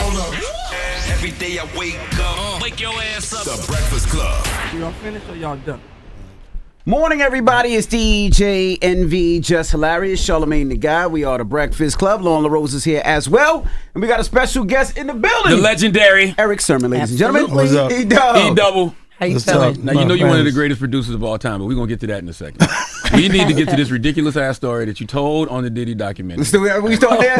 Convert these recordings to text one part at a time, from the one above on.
Every day I wake up, wake your ass up. The Breakfast Club. Y'all finished or y'all done? Morning, everybody. It's DJ NV, Jess Hilarious, Charlamagne the Guy. We are the Breakfast Club. Loren LoRosa is here as well. And we got a special guest in the building. The legendary Erick Sermon, ladies and gentlemen. What's up? E-Double. How you feeling? Now, you know you're one of the greatest producers of all time, but we're going to get to that in a second. We need to get to this ridiculous ass story that you told on the Diddy documentary. We still there?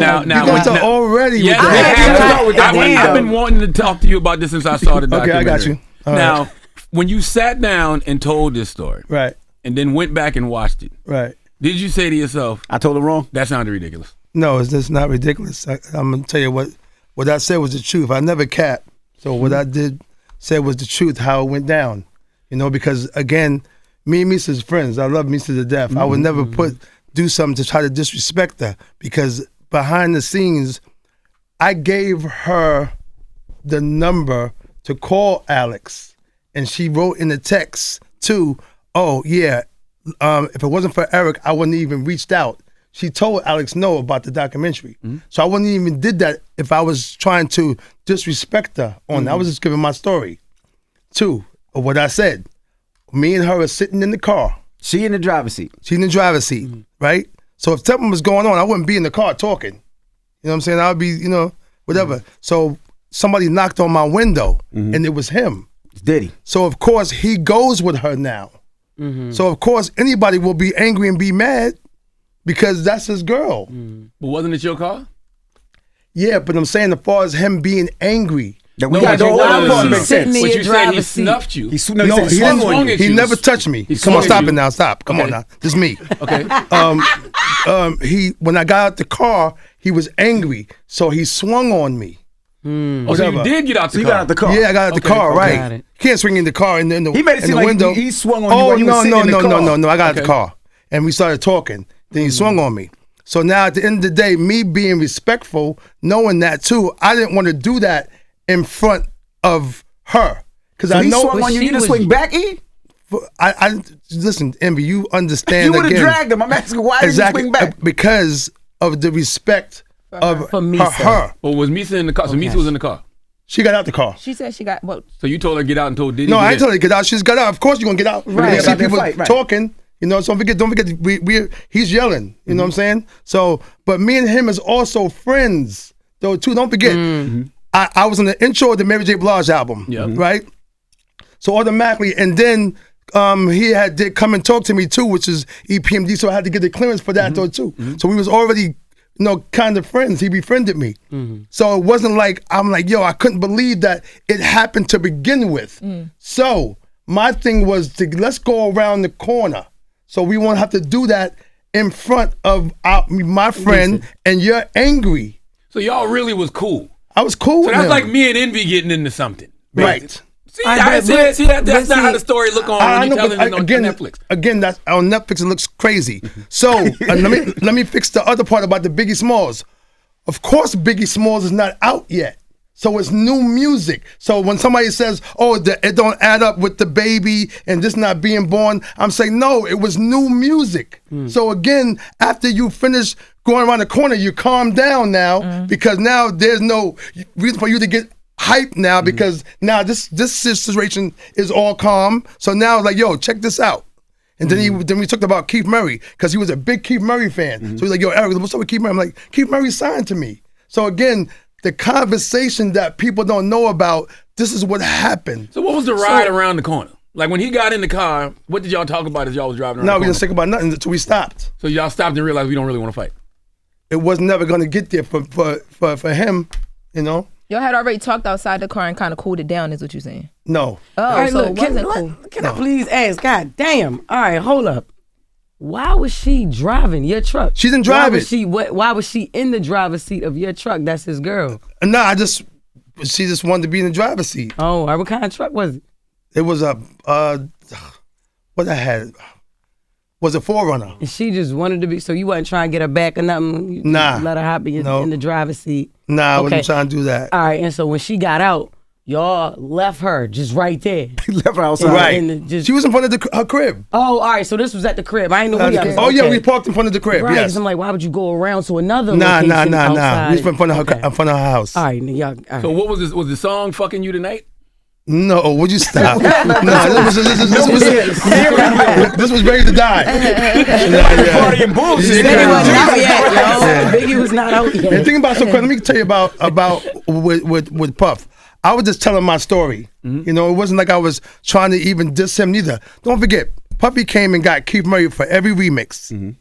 Already yes, with that. I've been wanting to talk to you about this since I saw the documentary. Okay, I got you. Now, when you sat down and told this story, right, and then went back and watched it, right, did you say to yourself, I told it wrong? That sounded ridiculous. No, it's just not ridiculous. I'm going to tell you what I said was the truth. I never capped. So what I did say was the truth, how it went down. You know, because again, me and Misa's friends. I love Misa to death. I would never do something to try to disrespect her, because behind the scenes, I gave her the number to call Alex, and she wrote in the text too, oh yeah, if it wasn't for Erick, I wouldn't even reached out. She told Alex no about the documentary. So I wouldn't even did that if I was trying to disrespect her on. I was just giving my story too, of what I said. Me and her are sitting in the car. She in the driver's seat. She in the driver's seat, right? So if something was going on, I wouldn't be in the car talking. You know what I'm saying? I would be, you know, whatever. So somebody knocked on my window, and it was him. It's Diddy. So of course he goes with her now. So of course anybody will be angry and be mad because that's his girl. But wasn't it your car? Yeah, but I'm saying as far as him being angry. That we got the whole part makes sense. But you said he snuffed you. He never touched me. Come on, stop it now. Stop. Come on now. Just me. Okay. When I got out the car, he was angry, so he swung on me. Oh, so you did get out the car? You got out the car. Yeah, I got out the car, right. You can't swing in the car in the He made it seem like window. He swung on you when you were sitting in the car. No. I got out the car, and we started talking. Then he swung on me. So now at the end of the day, me being respectful, knowing that too, I didn't want to do that in front of her, because I know swung on you to swing back. I listen, Envy. You understand? You would have dragged him. I'm asking why did you swing back? Because of the respect of her. Well, was Misa in the car? So Misa was in the car. She got out the car. She said she got what? So you told her to get out and told Diddy? No, I ain't told her to get out. She's got out. Of course you're gonna get out. Right. You see people talking. You know, so don't forget. He's yelling. You know what I'm saying? So, but me and him is also friends, though. Too. Don't forget. I was on the intro of the Mary J. Blige album, right? So automatically, and then he did come and talk to me too, which is EPMD. So I had to get the clearance for that though too. So we was already, kind of friends. He befriended me. So it wasn't like I'm like, yo, I couldn't believe that it happened to begin with. So my thing was let's go around the corner, so we won't have to do that in front of my friend, and you're angry. So y'all really was cool. I was cool with him. So that's like me and Envy getting into something. Right. See, that's not how the story look on when you telling it on Netflix. Again, that's on Netflix. It looks crazy. So let me fix the other part about the Biggie Smalls. Of course, Biggie Smalls is not out yet. So it's new music. So when somebody says, oh, it don't add up with the baby and this not being born, I'm saying, no, it was new music. So again, after you finish going around the corner, you calm down now, because now there's no reason for you to get hyped now, because now this situation is all calm. So now like, yo, check this out. And then we talked about Keith Murray, because he was a big Keith Murray fan. So he's like, yo, Erick, what's up with Keith Murray? I'm like, Keith Murray signed to me. So again, the conversation that people don't know about, this is what happened. So what was the ride around the corner? Like when he got in the car, what did y'all talk about as y'all was driving around? No, we didn't think about nothing until we stopped. So y'all stopped and realized we don't really want to fight. It was never going to get there for him, you know. Y'all had already talked outside the car and kind of cooled it down, is what you're saying? No. Oh, All right, so look, it wasn't cool. Can I please ask? God damn. All right, hold up. Why was she driving your truck? She didn't drive it. Why was she in the driver's seat of your truck? That's his girl. No, she just wanted to be in the driver's seat. Oh, all right, what kind of truck was it? It was a, what I had, was a 4Runner. And she just wanted to be, so you wasn't trying to get her back or nothing? You Nah. Let her hop in the driver's seat? Nah, I wasn't trying to do that. All right, and so when she got out, y'all left her just right there. Left her outside. Right. And just, She was in front of her crib. oh, all right. So this was at the crib. I didn't know where y'all was. Oh yeah, Okay. we parked in front of the crib. Right. Yes. 'Cause I'm like, why would you go around to another Nah. location outside? We was in front of her, Okay. in front of her house. All right, y'all. All right. So what was this? Was the song "Fucking You Tonight"? No, would you stop? No, this was ready to die. Partying bullshit. Biggie was not yet, yo. Biggie was not out And yet. think about let me tell you about with Puff. I was just telling my story. You know, it wasn't like I was trying to even diss him neither. Don't forget, Puffy came and got Keith Murray for every remix,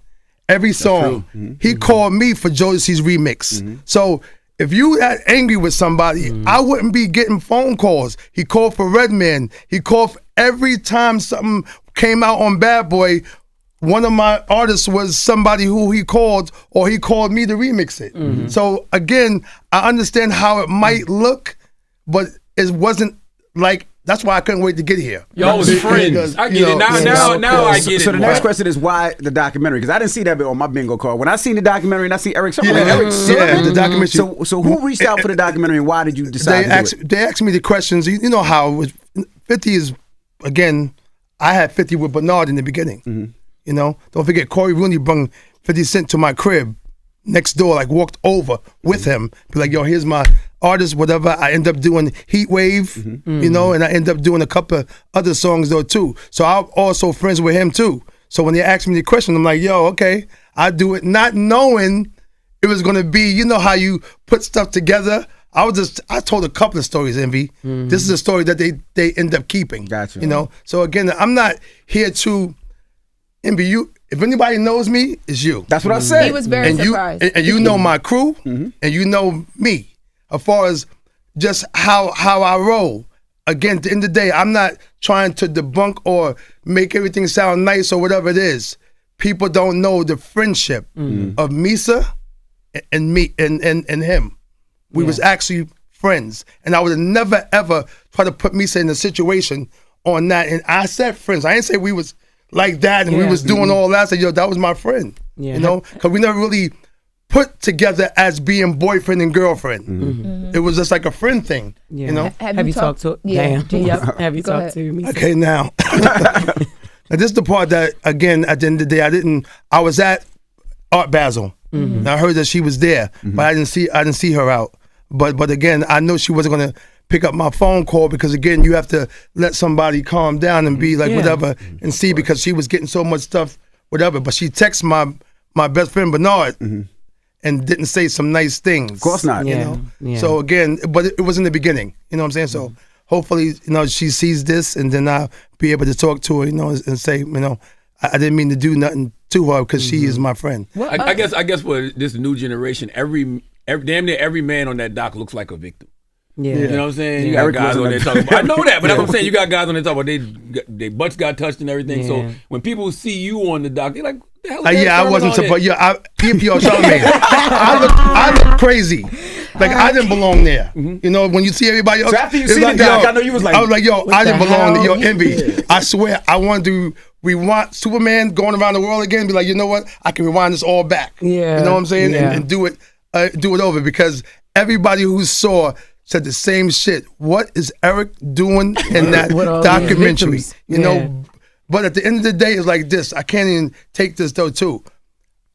every song. He called me for Jodeci's remix. So if you that angry with somebody, I wouldn't be getting phone calls. He called for Redman. He called for every time something came out on Bad Boy. One of my artists was somebody who he called, or he called me to remix it. So again, I understand how it might look, but it wasn't like. That's why I couldn't wait to get here. Y'all was friends. I get it. Now I get it. So the more. next question is why the documentary? Because I didn't see that bit on my bingo card. When I seen the documentary and I see Erick, so I'm like, Erick Silverman? the documentary. So who reached out for the documentary and why did you decide to do it? They asked me the questions. You know how it was, 50 is, again, I had 50 with Bernard in the beginning. You know, don't forget Corey Rooney brought 50 Cent to my crib next door, like walked over with him, be like, yo, here's my artist, whatever. I end up doing Heat Wave, you know, and I end up doing a couple of other songs though too. So I'm also friends with him too. So when they asked me the question, I'm like, yo, okay, I do it, not knowing it was gonna be, you know how you put stuff together. I told a couple of stories, Envy. This is a story that they end up keeping. Gotcha. You know, so again, I'm not here to Envy you. If anybody knows me, it's you. That's what I said. He was very and surprised. And you know my crew, and you know me. As far as just how I roll. Again, at the end of the day, I'm not trying to debunk or make everything sound nice or whatever it is. People don't know the friendship of Misa and me and him. We was actually friends. And I would have never ever try to put Misa in a situation on that. And I said friends. I didn't say we was like that and we was doing all that. I said, yo, that was my friend. You know? Because we never really put together as being boyfriend and girlfriend. It was just like a friend thing, you know? Have you talked to? Yeah. Damn. Yep. Have you Go talked ahead. to me? Okay, now. Now, this is the part that, again, at the end of the day, I was at Art Basel. And I heard that she was there, but I didn't see her out. But again, I know she wasn't gonna pick up my phone call because again, you have to let somebody calm down and be like whatever and see, because she was getting so much stuff, whatever. But she texted my best friend Bernard and didn't say some nice things. Of course not. You know? So again, but it was in the beginning, you know what I'm saying? So hopefully, you know, she sees this and then I'll be able to talk to her, you know, and say, you know, I didn't mean to do nothing to her because she is my friend. I guess for this new generation, every damn near every man on that doc looks like a victim. Yeah. You know what I'm saying? You got Erick guys wasn't on there like- talking about. I know that, but that's what I'm saying. You got guys on there talking about they butts got touched and everything. Yeah. So when people see you on the doc, they're like, "What the hell?" Is I wasn't supposed. Yeah, yo, Charlamagne. I look crazy. Like I didn't belong there. You know, when you see everybody else. So after you it's see the doc, I know you was like, I was like, yo, I didn't the belong there. Yo, hell? Envy. I swear, I want to. We want Superman going around the world again. Be like, you know what? I can rewind this all back. Yeah. You know what I'm saying? Yeah. And do it over, because everybody who saw said the same shit. What is Erick doing in that With all these documentary? victims. You Yeah. know. But at the end of the day, it's like this. I can't even take this though too.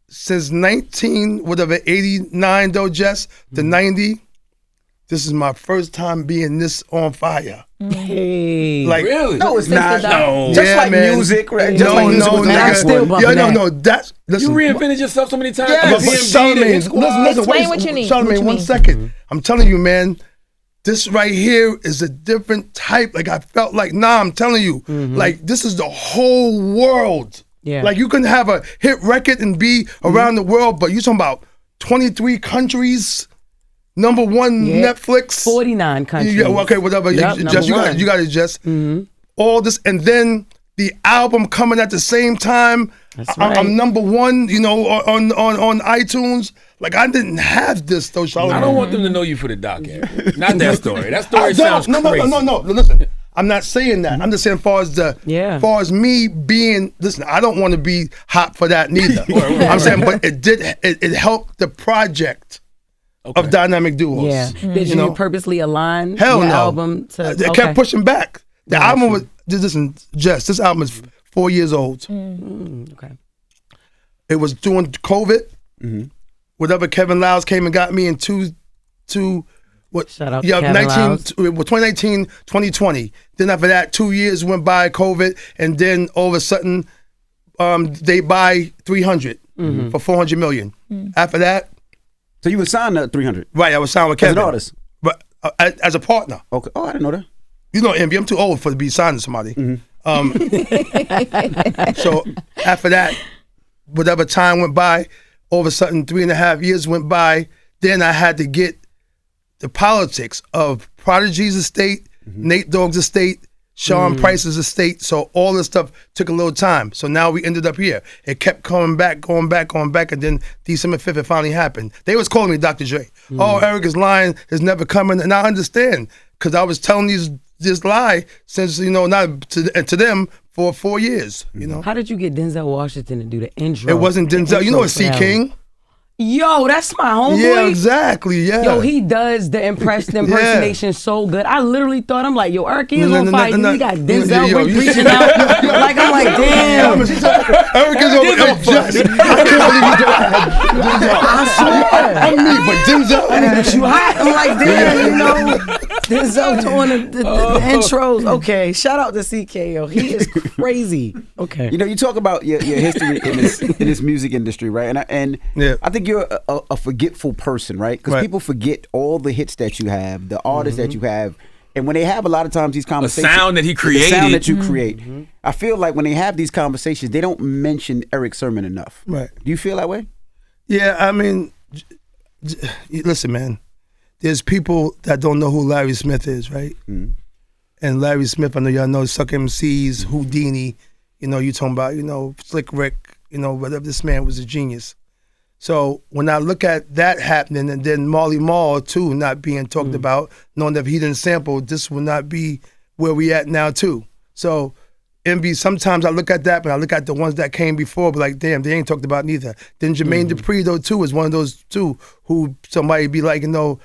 Since 89 though, Jess, to 90, this is my first time being this on fire. Hey. Like, Really? no, it's Since not. the doc. No. Just yeah, like man. music, right? Just No, like music no, was the I'm last still one. bumping yeah, no, that. no. That's listen. You reinvented yourself so many times. Yeah, but EPMD, Charlamagne, the Hit Squad. listen, Explain what you need. Charlamagne, What you 1 mean. second. I'm telling you, man, this right here is a different type. Like, I felt like, I'm telling you, like, this is the whole world. Yeah. Like, you can have a hit record and be around the world, but you talking about 23 countries, number one Yeah. Netflix. 49 countries. Yeah, well, okay, whatever. Yep, you number one. got it, Jess. All this, and then the album coming at the same time. That's I'm right. number one, you know, on iTunes. Like, I didn't have this though, Charlamagne. I don't want them to know you for the doc, Eric. Not that story. That story sounds no, crazy. no. Listen, I'm not saying that. I'm just saying, as far as me being, listen, I don't want to be hot for that neither. I'm saying, but it helped the project of dynamic duos. Yeah. Did you purposely align Hell your no. album to? They kept pushing back. The Got album you. was listen, Jess. This album is 4 years old. Okay. It was during COVID. Whatever Kevin Lyles came and got me in what? Shout out to Kevin Lyles. 2019, 2020. Then after that, 2 years went by, COVID, and then all of a sudden, they buy 300 for 400 million. After that, So you were signed to 300 right, I was signed with as Kevin. an artist. But as a partner. Okay. Oh, I didn't know that. You know, Envy, I'm too old to be signed to somebody. So after that, whatever time went by, all of a sudden 3.5 years went by. Then I had to get the politics of Prodigy's estate, Nate Dogg's estate, Sean Price's estate. So all this stuff took a little time. So now we ended up here. It kept going back, and then December 5th, it finally happened. They was calling me Dr. Dre. Oh, Erick is lying, is never coming. And I understand, because I was telling this lie since, not to them for 4 years, How did you get Denzel Washington to do the intro? It wasn't Denzel. You know it's C. Intro for King? Yo, that's my homeboy. Yeah, exactly, yeah. Yo, he does the impersonation so good. I literally thought, I'm like, yo, Arce is on fire. no. He got Denzel Yo, preaching out. Like, I'm like, damn. Erick is over Jess. I can't believe you I swear. I'm me, but Denzel. But you hot. I'm like, damn, Denzel doing the intros. Okay, shout out to CK, yo. He is crazy. Okay. You talk about your history in this music industry, right? And I think you're a forgetful person, right? Because people forget all the hits that you have, the artists that you have, and when they have a lot of times these conversations, the sound that he created, the sound that you create. I feel like when they have these conversations, they don't mention Erick Sermon enough. Right? Do you feel that way? Yeah, I mean, listen, man. There's people that don't know who Larry Smith is, right? And Larry Smith, I know y'all know Suck MCs, Houdini. You talking about Slick Rick. Whatever. This man was a genius. So when I look at that happening, and then Marley Marl too not being talked about, knowing that if he didn't sample, this will not be where we at now too. So Envy, sometimes I look at that, but I look at the ones that came before, but like, damn, they ain't talked about neither. Then Jermaine Dupri though too is one of those two who somebody be like, who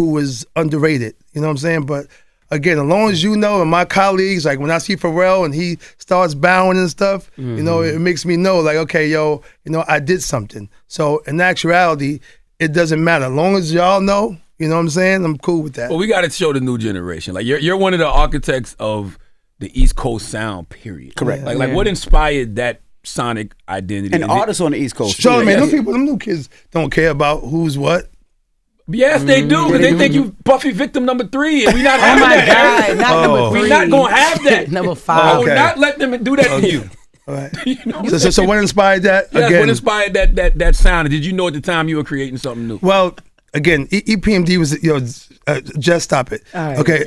was underrated. You know what I'm saying? But again, as long as and my colleagues, like when I see Pharrell and he starts bowing and stuff, it makes me know, like, okay, I did something. So in actuality, it doesn't matter. As long as y'all know, you know what I'm saying? I'm cool with that. Well, we got to show the new generation. Like you're one of the architects of the East Coast sound, period. Correct. Like what inspired that sonic identity? And artists on the East Coast. Charlamagne, them new kids don't care about who's what. Yes, they do, because they think you Puffy victim number 3, and we not Oh having my that. God, not number 3. We're not gonna have that. Number 5. I will not let them do that to you. All right. So what inspired that? Yes, Again, what inspired that sound? Did you know at the time you were creating something new? Well, again, EPMD was, just stop it. All right. Okay.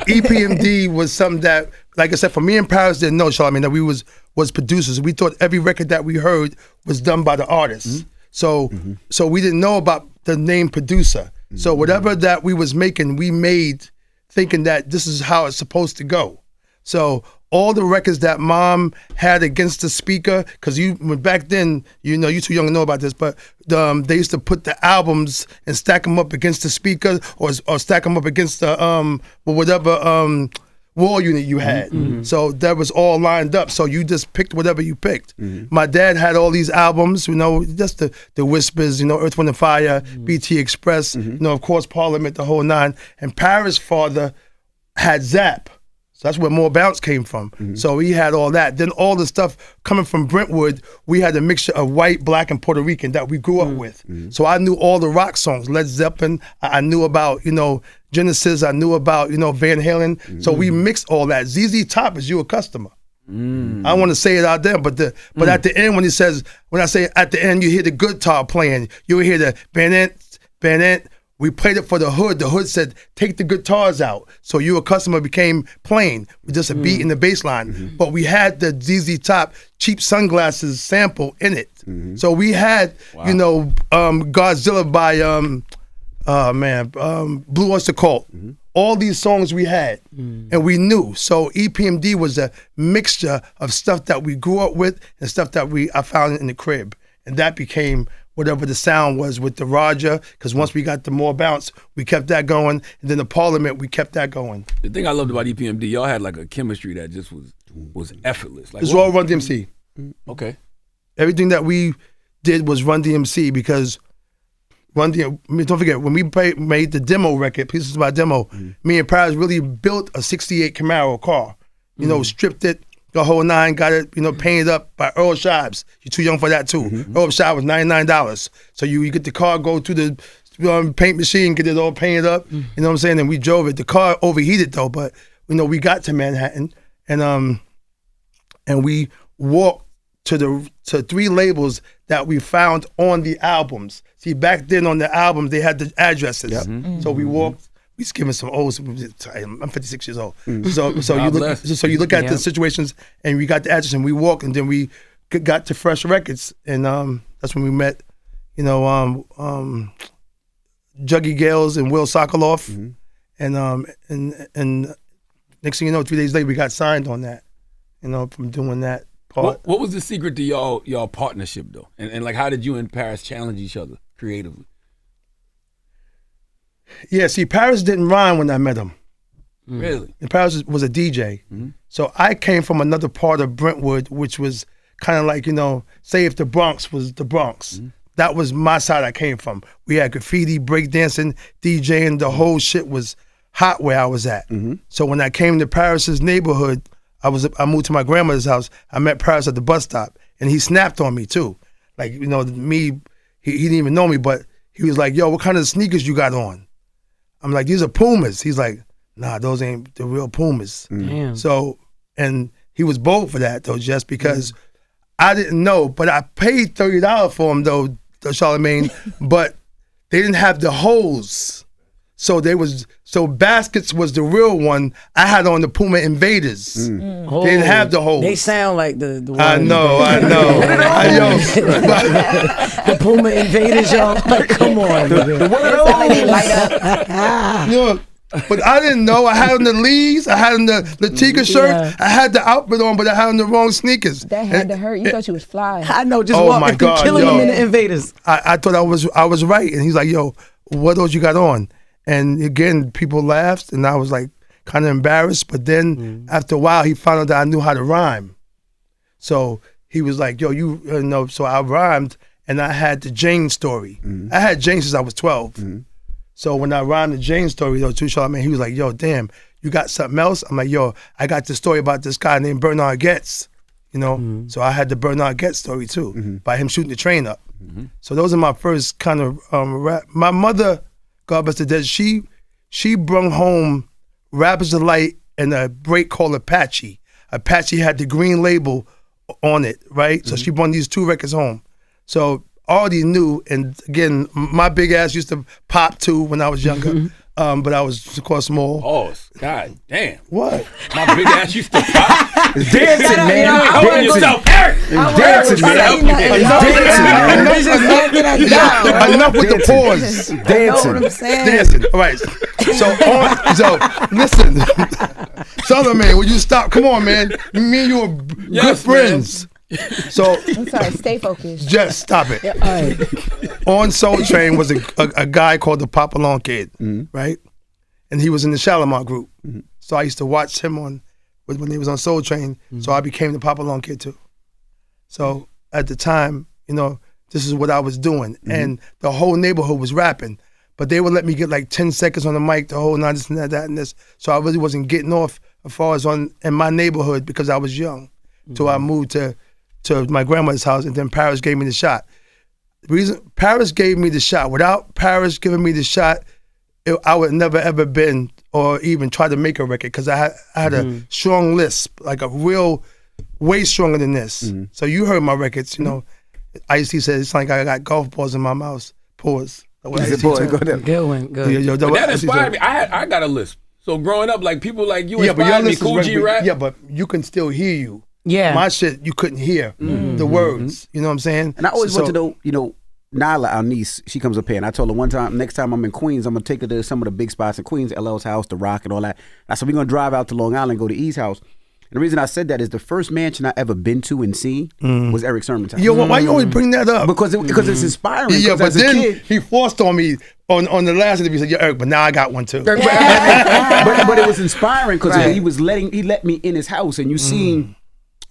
EPMD was something that, like I said, for me and Paris didn't know, Charlamagne, that we was producers. We thought every record that we heard was done by the artists. So we didn't know about the name producer. So whatever that we was making, we made thinking that this is how it's supposed to go. So all the records that Mom had against the speaker, because back then, you too young to know about this, but they used to put the albums and stack them up against the speaker or stack them up against the whatever wall unit you had. So that was all lined up. So you just picked whatever you picked. My dad had all these albums, just the Whispers, Earth, Wind and Fire, BT Express, of course Parliament, the whole nine. And Paris' father had Zap. So that's where More Bounce came from. So he had all that. Then all the stuff coming from Brentwood, we had a mixture of white, black, and Puerto Rican that we grew up with. So I knew all the rock songs. Led Zeppelin, I knew about, Genesis, I knew about, Van Halen. So we mixed all that. ZZ Top is you a customer. I don't want to say it out there, but at the end when I say at the end, you hear the guitar playing, you hear the banant. We played it for the hood. The hood said, take the guitars out. So you a customer became plain with just a beat in the bass line. But we had the ZZ Top Cheap Sunglasses sample in it. So we had, Godzilla by Blue Oyster Cult. All these songs we had, and we knew. So EPMD was a mixture of stuff that we grew up with and stuff that I found in the crib. And that became whatever the sound was with the Roger, because once we got the more bounce, we kept that going, and then the Parliament, we kept that going. The thing I loved about EPMD, y'all had like a chemistry that just was effortless. Like, It's all Run-DMC. Okay. Everything that we did was Run-DMC because don't forget, when we made the demo record, Pieces of My Demo, me and Paris really built a 68 Camaro car. You know, stripped it, the whole nine, got it, painted up by Earl Shives. You're too young for that too. Earl Shives was $99. So you get the car, go to the paint machine, get it all painted up. You know what I'm saying? And we drove it. The car overheated though, but we got to Manhattan and we walked to 3 labels that we found on the albums. See, back then on the albums they had the addresses. Yep. So we walked. We just giving some old. I'm 56 years old. So you look at the situations, and we got the address, and we walk, and then we got to Fresh Records, and that's when we met, Juggy Gales and Will Sokoloff, and next thing you know, 3 days later we got signed on that, from doing that part. What was the secret to y'all partnership though, and like how did you and Paris challenge each other creatively? Yeah, see, Paris didn't rhyme when I met him. Really? And Paris was a DJ. So I came from another part of Brentwood, which was kind of like, say if the Bronx was the Bronx. That was my side I came from. We had graffiti, breakdancing, DJing. The whole shit was hot where I was at. So when I came to Paris's neighborhood, I moved to my grandmother's house. I met Paris at the bus stop, and he snapped on me too. Like, me, he didn't even know me, but he was like, yo, what kind of sneakers you got on? I'm like, these are Pumas. He's like, nah, those ain't the real Pumas. Damn. So, and he was bold for that though, just because I didn't know, but I paid $30 for them though, Charlamagne, but they didn't have the holes. So Baskets was the real one. I had on the Puma Invaders. They didn't have the holes. They sound like the one. I know. The Puma Invaders, y'all. Like, come on. But I didn't know. I had on the Lees. I had on the Tika shirt. Yeah. I had the outfit on, but I had on the wrong sneakers. That had to hurt. You thought you was fly. I know, just Oh my walking through, God, killing yo. them in the Invaders. I thought I was right, and he's like, "Yo, what those you got on?" And again, people laughed, and I was like kind of embarrassed. But then after a while, he found out that I knew how to rhyme. So he was like, "Yo, you know." So I rhymed, and I had the Jane story. I had Jane since I was 12. So when I rhymed the Jane story, though, too, Charlamagne, he was like, "Yo, damn, you got something else?" I'm like, "Yo, I got this story about this guy named Bernard Getz." So I had the Bernard Getz story too, by him shooting the train up. So those are my first kind of rap. My mother, God bless her dead, she brung home Rappers Delight and a break called Apache. Apache had the green label on it, right? So she brought these 2 records home. So already knew, and again, my big ass used to pop too when I was younger, but I was, of course, small. Oh, God damn. What? My big ass used to pop. Dancing, man. Come on yourself, Eric. Dancing, man. Enough with the pause. Dancing. All right. So listen, Charlamagne, will you stop? Come on, man. Me and you are good friends. So I'm sorry, stay focused. Just stop it. On Soul Train was a guy called the Papillon Kid, right? And he was in the Charlamagne group. So I used to watch him when he was on Soul Train. So I became the Papillon Kid too. So at the time, this is what I was doing. And the whole neighborhood was rapping. But they would let me get like 10 seconds on the mic, the whole night, this and that and this. So I really wasn't getting off as far as in my neighborhood because I was young. So I moved to my grandmother's house, and then Paris gave me the shot. The reason Paris gave me the shot, without Paris giving me the shot, I would never ever been or even try to make a record because I had a strong lisp, like a real, way stronger than this. So you heard my records, Ice-T said it's like I got golf balls in my mouth. Pause. Good one. Good. That inspired me. I got a lisp. So growing up, like people like you but your inspired me. list is Cool G rap. Yeah, but you can still hear you. Yeah. My shit, you couldn't hear the words. You know what I'm saying? And I always want to know, Nyla, our niece, she comes up here, and I told her one time, next time I'm in Queens, I'm going to take her to some of the big spots in Queens, LL's house, The Rock, and all that. I said, we're going to drive out to Long Island, go to E's house. And the reason I said that is the first mansion I ever been to and seen was Erick Sermon's house. Yo, why you always bring that up? Because it's inspiring. Yeah, but as a then kid, he forced on me on the last interview. He said, "Yeah, Erick, but now I got one too." but it was inspiring because he let me in his house, and you seen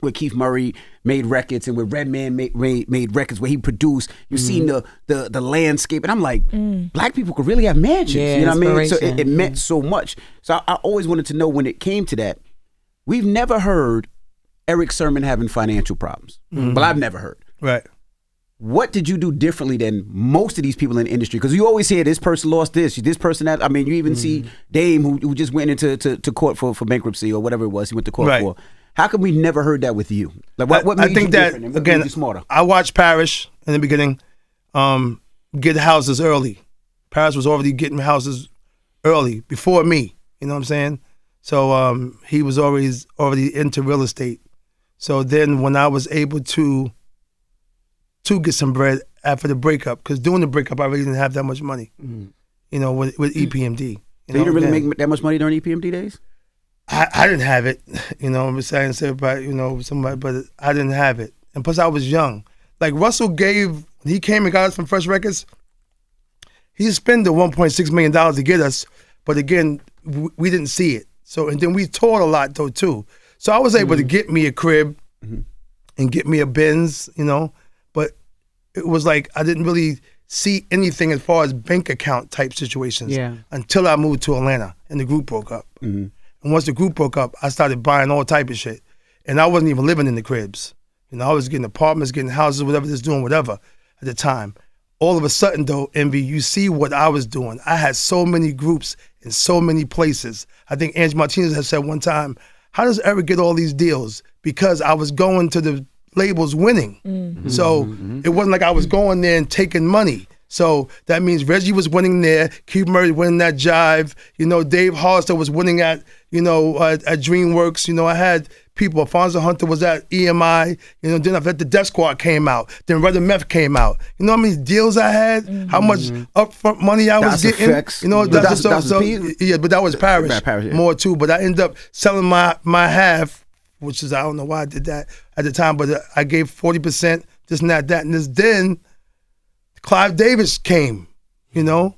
where Keith Murray made records and where Redman made records where he produced. You seen the landscape, and I'm like, black people could really have mansions. Yeah, you know what I mean? So inspiration. it meant so much. So I always wanted to know when it came to that. We've never heard Erick Sermon having financial problems. Well, I've never heard. Right. What did you do differently than most of these people in the industry? Because you always hear this person lost this person that. I mean, you even see Dame who just went into to court for bankruptcy or whatever it was he went to court for. How come we never heard that with you? Like what made I think you that different and what again, made you smarter? I watched Parrish in the beginning get houses early. Parrish was already getting houses early before me. You know what I'm saying? So he was already into real estate. So then when I was able to get some bread after the breakup, because during the breakup I really didn't have that much money. You know, with EPMD. So you didn't really make that much money during EPMD days? I didn't have it, you know. I'm saying about somebody, but I didn't have it, and plus I was young. Like Russell when he came and got us from Fresh Records, he spent the $1.6 million to get us, but again, we didn't see it. So and then we toured a lot though too. So I was able to get me a crib and get me a Benz, you know, but it was like I didn't really see anything as far as bank account type situations until I moved to Atlanta and the group broke up. And once the group broke up, I started buying all type of shit. And I wasn't even living in the cribs. You know, I was getting apartments, getting houses, whatever, just doing whatever at the time. All of a sudden though, Envy, you see what I was doing. I had so many groups in so many places. I think Angie Martinez has said one time, how does Erick get all these deals? Because I was going to the labels winning. So it wasn't like I was going there and taking money. So that means Reggie was winning there, Keith Murray winning at Jive, you know, Dave Hollister was winning at, you know, at DreamWorks. You know, I had people, Alfonso Hunter was at EMI, you know, then I had the Death Squad came out, then Red Meth came out. You know how many deals I had? How much upfront money I was getting? Effects. You know, But yeah, but that was Parrish Parrish, yeah. more too. But I ended up selling my half, which is, I don't know why I did that at the time, but I gave 40%, this and that, and this. Then Clive Davis came, you know,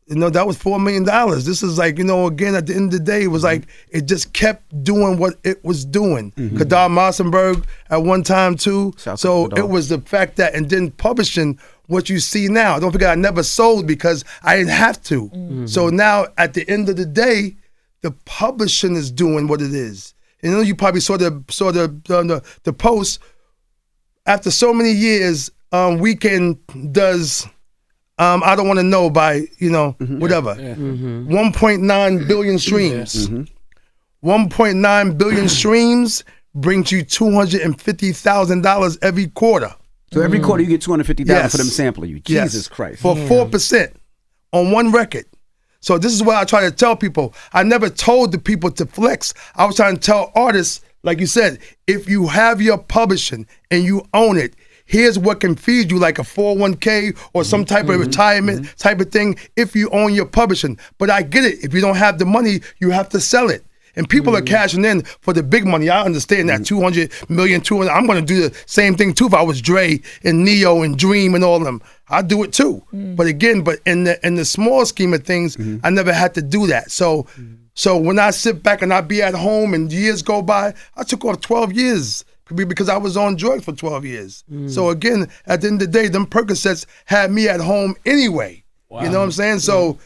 that was $4 million. This is like, you know, again, at the end of the day, it was like, it just kept doing what it was doing. Kadar Massenberg at one time too. So it was the fact that, and then publishing what you see now. Don't forget, I never sold because I didn't have to. So now at the end of the day, the publishing is doing what it is. And you know, you probably saw the post. After so many years, Weekend does I Don't Want to Know by, you know, whatever. 1.9 billion streams. 1.9 billion streams brings you $250,000 every quarter. So every quarter you get $250,000 for them sampling you. Jesus Christ. For 4% on one record. So this is what I try to tell people. I never told the people to flex. I was trying to tell artists, like you said, if you have your publishing and you own it, here's what can feed you, like a 401k or some type of retirement type of thing if you own your publishing. But I get it. If you don't have the money, you have to sell it. And people are cashing in for the big money. I understand that 200 million, 200. I'm going to do the same thing too if I was Dre and Neo and Dream and all of them. I'd do it too. But again, in the small scheme of things, I never had to do that. So when I sit back and I be at home and years go by, I took off 12 years because I was on drugs for 12 years. So again, at the end of the day, them Percocets had me at home anyway. Wow. You know what I'm saying? So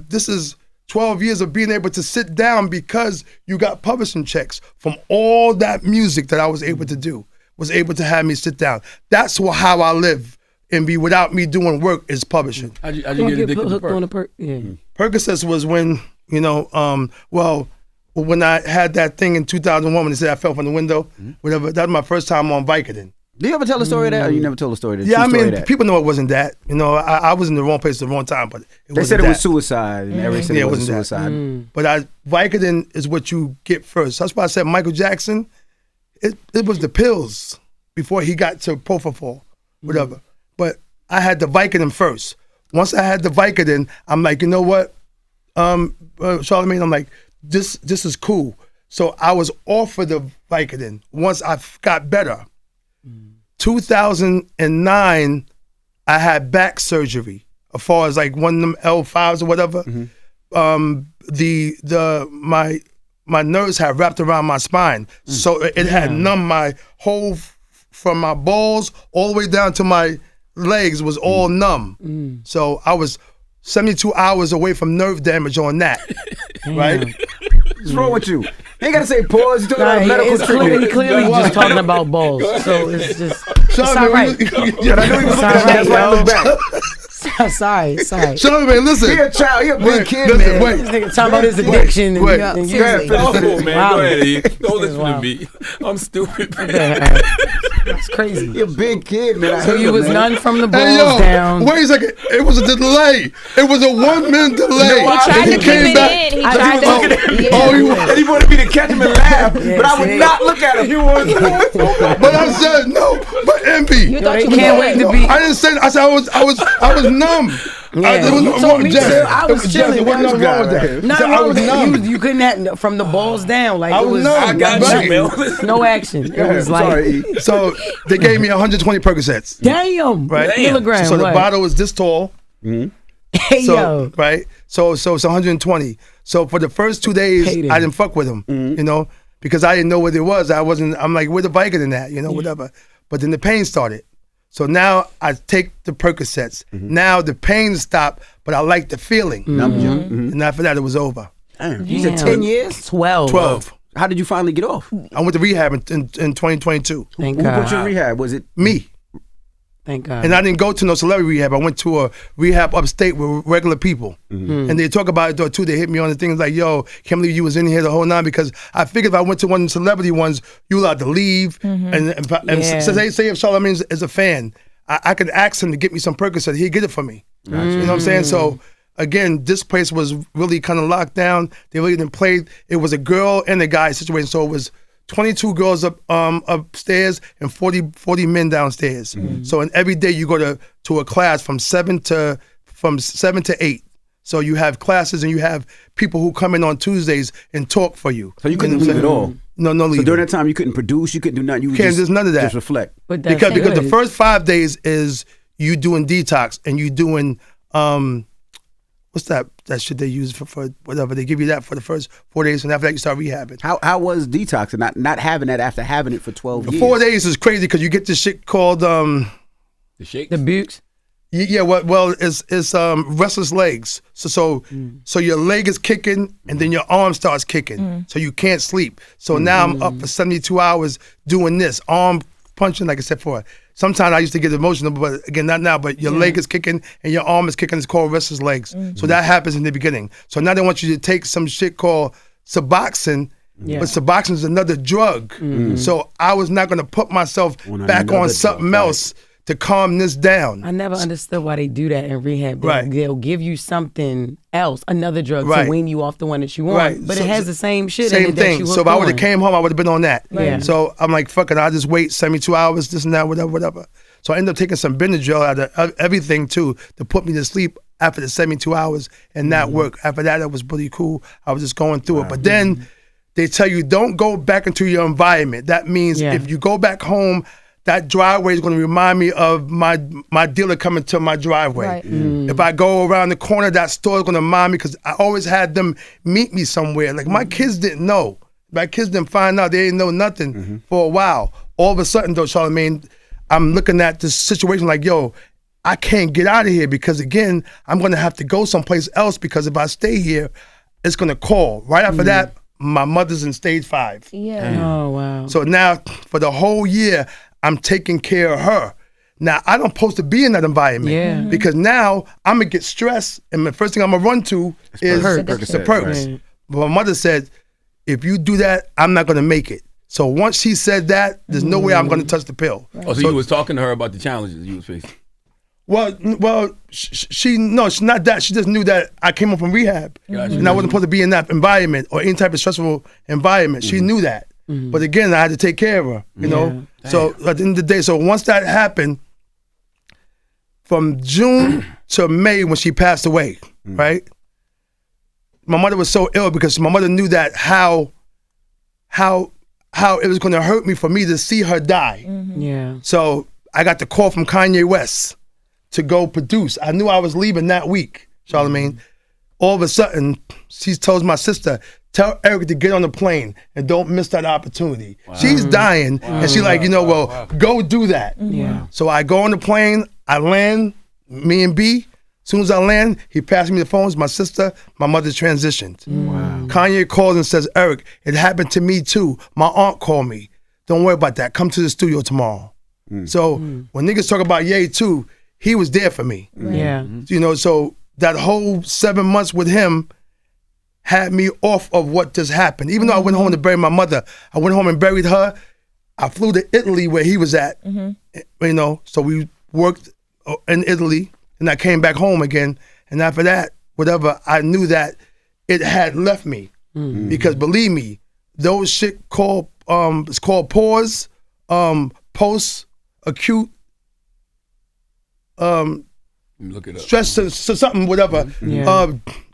this is 12 years of being able to sit down because you got publishing checks from all that music that I was able to do, was able to have me sit down. That's how I live and be without me doing work is publishing. How'd you get addicted to Percocets was when, you know, when I had that thing in 2001 when they said I fell from the window, whatever, that was my first time on Vicodin. Do you ever tell a story of that, or you never told a story of that? Yeah, I mean, people know it wasn't that. You know, I was in the wrong place at the wrong time, but they said it was suicide, and Erick said it wasn't suicide. But Vicodin is what you get first. That's why I said Michael Jackson, it was the pills before he got to Propofol, whatever. But I had the Vicodin first. Once I had the Vicodin, I'm like, you know what, Charlamagne, I'm like, this is cool. So I was offered the Vicodin once I got better. 2009, I had back surgery. As far as like one of them L5s or whatever, my nerves had wrapped around my spine, so it had numbed my whole from my balls all the way down to my legs was all numb. So I was 72 hours away from nerve damage on that. Right? What's wrong with you? You ain't gotta say pause. You're talking about medical treatment. He clearly just talking about balls. So it's just. It's all Charlamagne, right. I knew he was looking at me. That's why I looked back. Sorry. Charlamagne, listen. He a child. He a big kid, listen, man. wait. This nigga talking about his addiction. Wait. And Go ahead, finish Oh, it. man, Wow. go ahead. E. Don't listen Wow. to me. I'm stupid. It's crazy. He a big kid, man. I So hate you him, was man. none from the balls Hey, yo, down. wait a second. It was a delay. It was a 1 minute delay. He tried And to he keep came it back. in. He I tried was looking to. Yeah. Oh, And he wanted me to catch him and laugh, but I would see? not look at him. He was. But I said no. But Envy. You thought they you was can't going. wait to be. I didn't say. I said I was numb. Yeah, there was you no- told me Jess, to. I was Jess, chilling. there was nothing wrong with Right that. here. Nothing So I wrong was with numb. that. You couldn't have from the balls down. Like I it was was. numb. I got Right. you, man. No action. It was like Sorry, E. So they gave me 120 Percocets. damn. Right. Damn. Milligrams. So the what? bottle was this tall. Hey So yo. right. So it's 120. So for the first 2 days, Hate it. I didn't fuck with him. You know, because I didn't know what it was. I'm like, where the Vicodin at? You know, whatever. But then the pain started. So now I take the Percocets. Now the pain stopped, but I like the feeling. And after that, it was over. You said 10 years? 12. 12. How did you finally get off? I went to rehab in 2022. Thank Who put you God. in rehab? Was it? Me. Thank God. And I didn't go to no celebrity rehab. I went to a rehab upstate with regular people. And they talk about it though too. They hit me on the things like, yo, can't believe you was in here the whole night, because I figured if I went to one of the celebrity ones, you allowed to leave. And Yeah. so they say if Charlamagne is a fan, I could ask him to get me some Percocet. He'd get it for me. You know what I'm saying? So again, this place was really kind of locked down. They really didn't play. It was a girl and a guy situation. So it was 22 girls upstairs and 40 men downstairs. So and every day you go to a class from 7 to 8. So you have classes and you have people who come in on Tuesdays and talk for you. So you couldn't know what I'm leave at saying? all? No So leaving. during that time, you couldn't produce, you couldn't do nothing. You would Can't, there's none of that. Just reflect. But that's because the good. first 5 days is you doing detox and you doing what's that shit they use for whatever, they give you that for the first 4 days and after that you start rehabbing. How was detox and not having that after having it for 12 years? 4 days is crazy because you get this shit called The shakes. the Bukes. yeah, well, it's restless legs. So your leg is kicking and then your arm starts kicking, so you can't sleep. So now I'm up for 72 hours doing this, arm punching, like I said before. Sometimes I used to get emotional, but again, not now. But your leg is kicking and your arm is kicking. It's called restless legs. So that happens in the beginning. So now they want you to take some shit called Suboxone. Yeah. But Suboxone is another drug. So I was not going to put myself On back another on drug, something right. else to calm this down. I never understood why they do that in rehab. Right. They'll give you something else, another drug, Right. to wean you off the one that you want. Right. But So- it has the same shit in Same it that thing. you So if I would have hooked came home, I would have been on that. Yeah. So I'm like, fuck it, I'll just wait 72 hours, this and that, whatever. So I ended up taking some Benadryl out of everything too to put me to sleep after the 72 hours and that worked. After that, it was really cool. I was just going through it. But then they tell you don't go back into your environment. That means Yeah. if you go back home, that driveway is going to remind me of my dealer coming to my driveway. Right. If I go around the corner, that store is going to remind me, because I always had them meet me somewhere. Like my kids didn't know. My kids didn't find out. They didn't know nothing for a while. All of a sudden, though, Charlamagne, I'm looking at this situation like, yo, I can't get out of here because, again, I'm going to have to go someplace else, because if I stay here, it's going to call. Right after that, my mother's in stage 5. Yeah. Oh, wow. So now, for the whole year, I'm taking care of her. Now, I don't supposed to be in that environment. Yeah. Because now, I'm going to get stressed, and the first thing I'm going to run to is Percocet. the perks. Right. But my mother said, if you do that, I'm not going to make it. So once she said that, there's no way I'm going to touch the pill. Oh, so you was talking to her about the challenges you was facing. Well, she's not that. She just knew that I came up from rehab, Gotcha. and I wasn't supposed to be in that environment or any type of stressful environment. She knew that, but again, I had to take care of her. You know, so at the end of the day, so once that happened, from June to May when she passed away, right? My mother was so ill because my mother knew that how how it was going to hurt me for me to see her die. Yeah. So I got the call from Kanye West to go produce. I knew I was leaving that week, Charlamagne. All of a sudden, she tells my sister, tell Erick to get on the plane and don't miss that opportunity. She's dying, and she like, go do that. Yeah. So I go on the plane, I land, me and B. As soon as I land, he passed me the phones. My sister, my mother transitioned. Wow. Kanye calls and says, Erick, it happened to me too. My aunt called me. Don't worry about that. Come to the studio tomorrow. So when niggas talk about Ye too, he was there for me. Yeah. So that whole 7 months with him had me off of what just happened. Even though I went home to bury my mother, I went home and buried her. I flew to Italy where he was at, so we worked in Italy, and I came back home again. And after that, whatever, I knew that it had left me. Because believe me, those shit it's called pause, post-acute Look it up. stress, so something, whatever,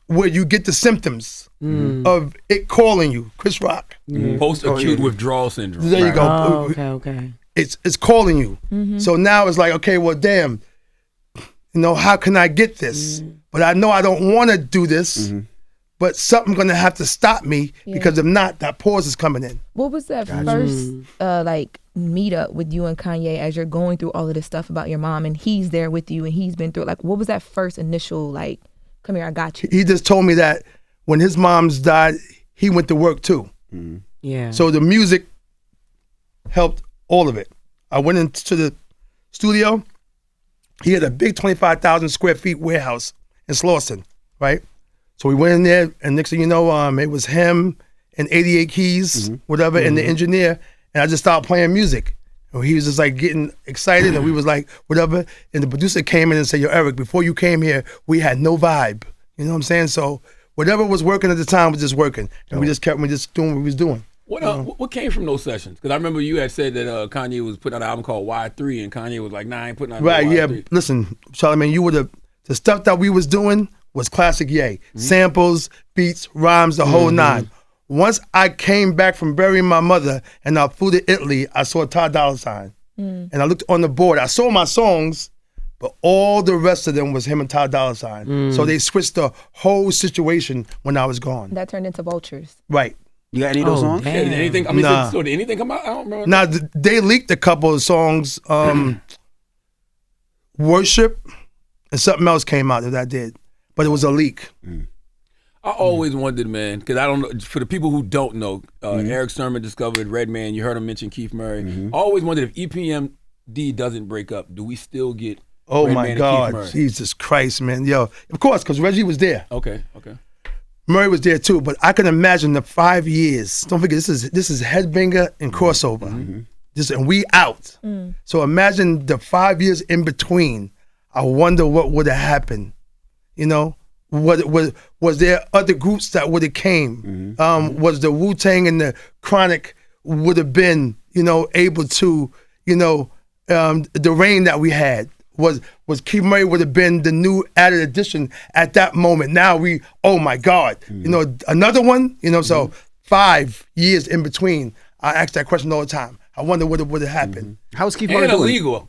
where you get the symptoms of it calling you. Chris Rock. Post-acute withdrawal syndrome. There you go. Oh, okay. It's calling you. So now it's like, okay, well, damn, how can I get this? But I know I don't want to do this, but something's going to have to stop me because if not, that pause is coming in. What was that first meet up with you and Kanye as you're going through all of this stuff about your mom and he's there with you and he's been through it? Like, what was that first initial, like, come here, I got you? He just told me that when his mom's died, he went to work too. Yeah. So the music helped all of it. I went into the studio. He had a big 25,000 square feet warehouse in Slauson, right? So we went in there, and next thing you know, it was him and 88 Keys, whatever, and the engineer, and I just started playing music. And he was just like getting excited, and we was like, whatever. And the producer came in and said, yo, Erick, before you came here, we had no vibe. You know what I'm saying? So whatever was working at the time was just working. And we just kept doing what we was doing. What came from those sessions? Because I remember you had said that Kanye was putting out an album called Y3, and Kanye was like, nah, I ain't putting out Right, no yeah. Y3. Listen, Charlamagne, you would the stuff that we was doing was classic Ye. Samples, beats, rhymes, the whole nine. Once I came back from burying my mother and I flew to Italy, I saw Ty Dolla $ign. And I looked on the board. I saw my songs, but all the rest of them was him and Ty Dolla $ign. So they switched the whole situation when I was gone. That turned into Vultures. Right. You got any of those songs? Yeah, did anything? I mean, Nah. so did anything come out? I don't remember. Now, they leaked a couple of songs. Worship and something else came out that I did. But it was a leak. I always wondered, man, because I don't know, for the people who don't know, Erick Sermon discovered Redman. You heard him mention Keith Murray. I always wondered if EPMD doesn't break up, do we still get Oh Redman my and Keith God, Murray? Jesus Christ, man. Yo, of course, because Reggie was there. Okay. Murray was there too, but I can imagine the 5 years. Don't forget, this is Headbanger and Crossover. And we out. So imagine the 5 years in between. I wonder what would have happened. Was there other groups that would have came? Was the Wu-Tang and the Chronic would have been, able to, the reign that we had? Was Keith Murray would have been the new added addition at that moment. Now oh my God, another one, so 5 years in between. I ask that question all the time. I wonder what would have happened. How's Keith Murray And doing? illegal.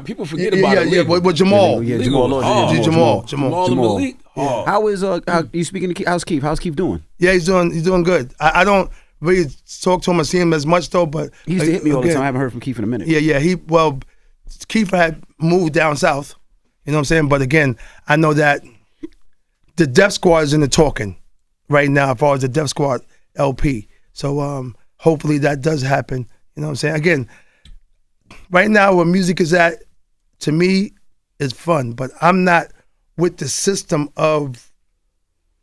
People forget about it. Yeah, with Jamal. Yeah, Legal. Jamal. Jamal and Malik. Oh. How is you speaking to Keith? How's Keith doing? Yeah, he's doing good. I don't really talk to him or see him as much though, but He used to hit me all the time. I haven't heard from Keith in a minute. Yeah. Keith had moved down south. You know what I'm saying? But again, I know that the Def Squad is in the talking right now as far as the Def Squad LP. So hopefully that does happen. You know what I'm saying? Again, right now where music is at, to me, is fun. But I'm not with the system of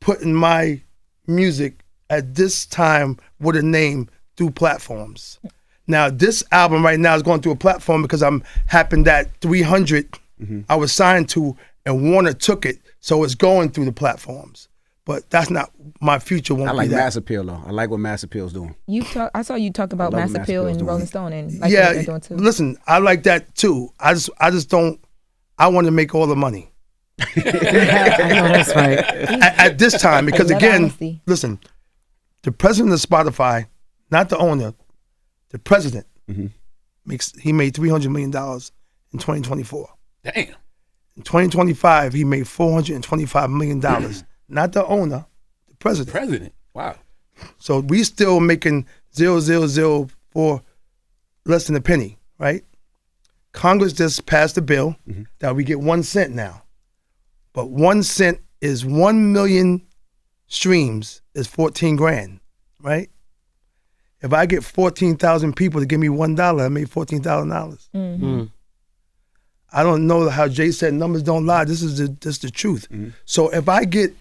putting my music at this time with a name through platforms. Now, this album right now is going through a platform because I'm happened that 300 I was signed to and Warner took it, so it's going through the platforms. But that's not my future. Won't I like be that. Mass Appeal though. I like what Mass Appeal's doing. I saw you talk about I love Mass Mass Appeal Appeal's and doing Rolling it. Stone and like what Yeah, they're doing too. listen, I like that too. I just don't. I want to make all the money I know that's right. at this time because love again, honesty. listen, the president of Spotify not the owner, the president, he made $300 million in 2024. Damn. In 2025, he made $425 million. Not the owner, the president. President. Wow. So we still making 0.000 for less than a penny, right? Congress just passed a bill that we get 1 cent now. But 1 cent is 1 million streams is 14 grand, right? If I get 14,000 people to give me $1, I made $14,000. I don't know how Jay said numbers don't lie. This is the truth. So if I get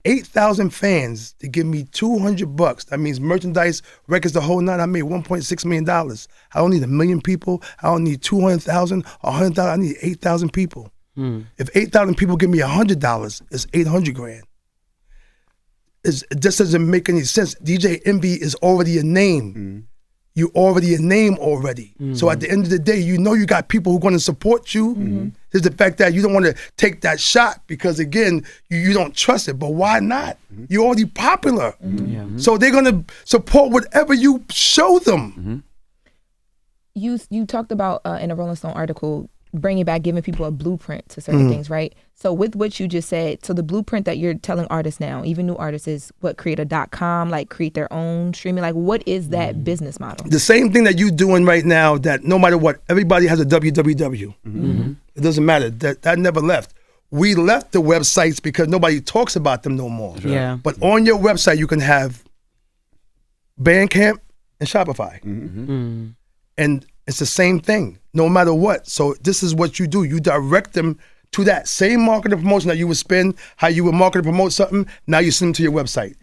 8,000 fans to give me $200, that means merchandise, records, the whole nine, I made $1.6 million. I don't need 1 million people. I don't need 200,000 or 100,000. I need 8,000 people. If 8,000 people give me $100, it's 800 grand. It just doesn't make any sense. DJ Envy is already a name. You already a name already. So at the end of the day, you know you got people who are going to support you. There's the fact that you don't want to take that shot because, again, you don't trust it. But why not? You're already popular. So they're going to support whatever you show them. You talked about in a Rolling Stone article, bringing back, giving people a blueprint to certain things, right? So with what you just said, so the blueprint that you're telling artists now, even new artists, is what, create a .com, like create their own streaming, like what is that business model? The same thing that you're doing right now, that no matter what, everybody has a www. It doesn't matter, that never left. We left the websites because nobody talks about them no more. Yeah. But on your website, you can have Bandcamp and Shopify. And it's the same thing, no matter what. So this is what you do. You direct them to that same marketing promotion that you would spend, how you would market and promote something. Now you send them to your website.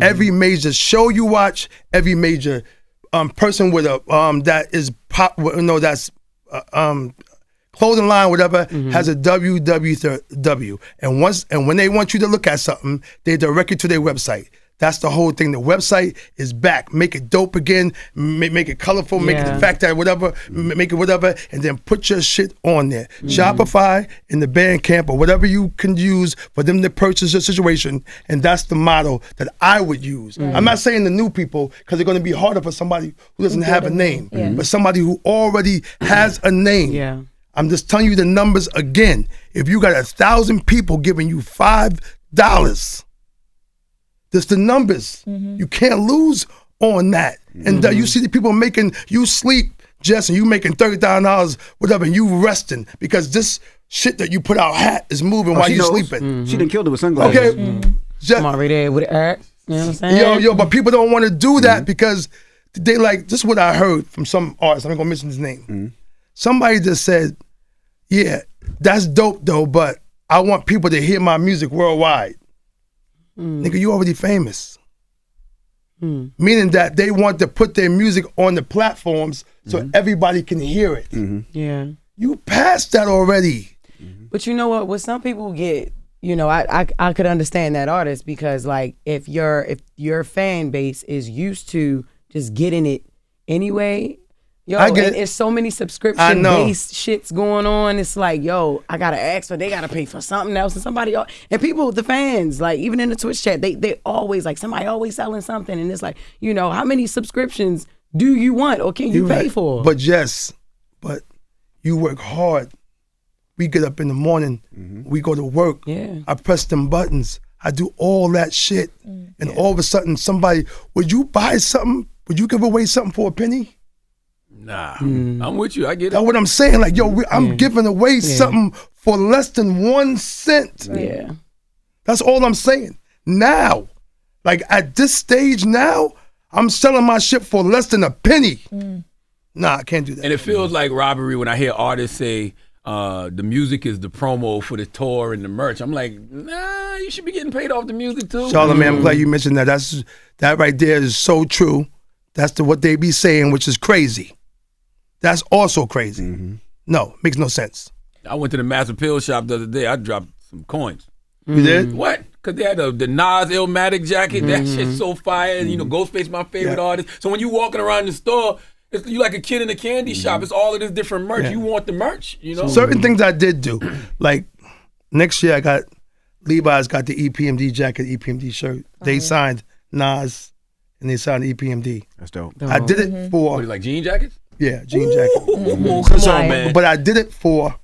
Every major show you watch, every major person with a that is pop, that's clothing line, whatever, has a www. And when they want you to look at something, they direct you to their website. That's the whole thing. The website is back. Make it dope again. Make it colorful. Make it the fact that whatever. Make it whatever. And then put your shit on there. Shopify and the Bandcamp or whatever you can use for them to purchase your situation. And that's the model that I would use. I'm not saying the new people because it's going to be harder for somebody who doesn't have a name. But somebody who already has a name. I'm just telling you the numbers again. If you got 1,000 people giving you $5, that's the numbers. You can't lose on that. And you see the people making, you sleep, Jess, and you making $30,000, whatever, and you resting because this shit that you put out hat is moving while you sleeping. She done killed it with sunglasses. Okay. I'm already there with Erick. You know what I'm saying? Yo, but people don't want to do that because they like, this is what I heard from some artist. I'm not going to mention his name. Somebody just said, yeah, that's dope though, but I want people to hear my music worldwide. Nigga, you already famous. Meaning that they want to put their music on the platforms so everybody can hear it. Yeah. You passed that already. But you know what some people get, you know, I could understand that artist because like if your fan base is used to just getting it anyway, yo, I get it. It's so many subscription based shits going on. It's like, yo, I gotta ask for, they gotta pay for something else, and somebody else, and people, the fans, like even in the Twitch chat, they always like somebody always selling something, and it's like, you know, how many subscriptions do you want or can you pay for? But but you work hard. We get up in the morning, we go to work. I press them buttons. I do all that shit, and all of a sudden, somebody, would you buy something? Would you give away something for a penny? Nah, I'm with you. I get it. That's what I'm saying. Like, yo, I'm giving away something for less than 1 cent. Yeah. That's all I'm saying. Now, like at this stage now, I'm selling my shit for less than a penny. Nah, I can't do that. And it feels like robbery when I hear artists say the music is the promo for the tour and the merch. I'm like, nah, you should be getting paid off the music too. Charlamagne, I'm glad you mentioned that. That right there is so true. That's what they be saying, which is crazy. That's also crazy. No, makes no sense. I went to the Master Pill shop the other day. I dropped some coins. You did? What? Because they had the Nas Illmatic jacket. That shit's so fire. And, you know, Ghostface, my favorite artist. So when you walking around the store, you like a kid in a candy shop. It's all of this different merch. You want the merch, you know? Certain things I did do. Like, next year I got, Levi's got the EPMD jacket, EPMD shirt. They signed Nas and they signed EPMD. That's dope. I did it for What, like jean jackets? jean jacket. Come on, man. But I did it for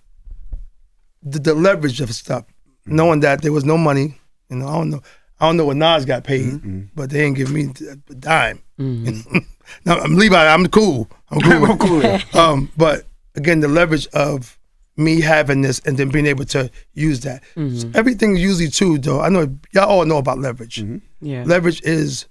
the leverage of stuff, knowing that there was no money. You know, I don't know what Nas got paid, but they didn't give me a dime. Now I'm Levi. I'm cool. I'm cool. But again, the leverage of me having this and then being able to use that. So everything usually too, though. I know y'all all know about leverage. Yeah. Leverage is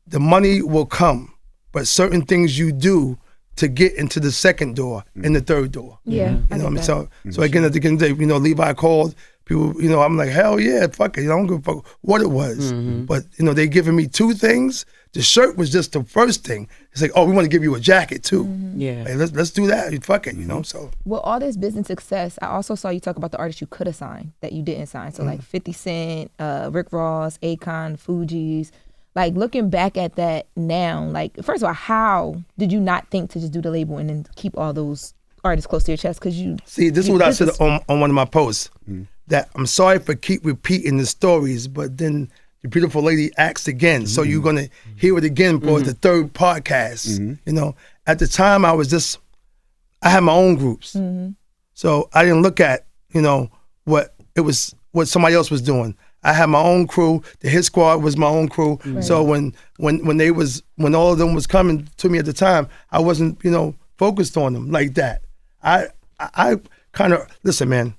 the money will come, but certain things you do to get into the second door and the third door. Yeah. You know what I mean? So again, at the end of the day, you know, Levi called. People, you know, I'm like, hell yeah, fuck it. You know, I don't give a fuck what it was. But, you know, they giving me two things. The shirt was just the first thing. It's like, oh, we want to give you a jacket too. Yeah. Hey, let's do that. Fuck it, you know, so. With all this business success, I also saw you talk about the artists you could have signed that you didn't sign. So like 50 Cent, Rick Ross, Akon, Fugees. Like looking back at that now, like first of all, how did you not think to just do the label and then keep all those artists close to your chest? Because you see, this is what I said on one of my posts. That I'm sorry for keep repeating the stories, but then the beautiful lady asked again. So you're gonna hear it again for the third podcast. You know, at the time I had my own groups. So I didn't look at, you know, what somebody else was doing. I had my own crew. The Hit Squad was my own crew. So when all of them was coming to me at the time, I wasn't, you know, focused on them like that. I kind of, listen, man,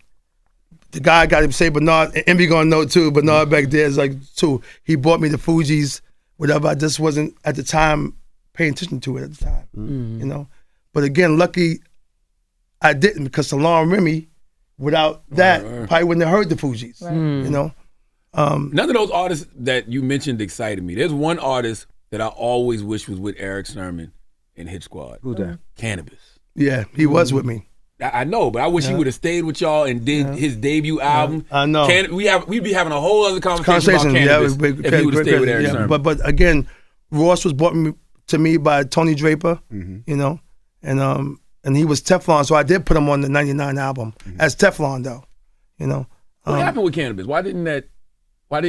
the guy got to say Bernard, and Envy gonna know too, Bernard back there is like too. He bought me the Fugees, whatever. I just wasn't at the time paying attention to it at the time, you know. But again, lucky I didn't, because Salon Remy, without that, probably wouldn't have heard the Fugees, you know. None of those artists that you mentioned excited me. There's one artist that I always wish was with Erick Sermon and Hit Squad. Who's that? Cannabis. Yeah, he was with me. I know, but I wish he would have stayed with y'all and did his debut album. I know. We'd be having a whole other conversation about cannabis if he would have stayed with Erick Sermon. But again, Ross was brought to me by Tony Draper, you know, and he was Teflon, so I did put him on the '99 album as Teflon, though, you know. What happened with Cannabis? Why didn't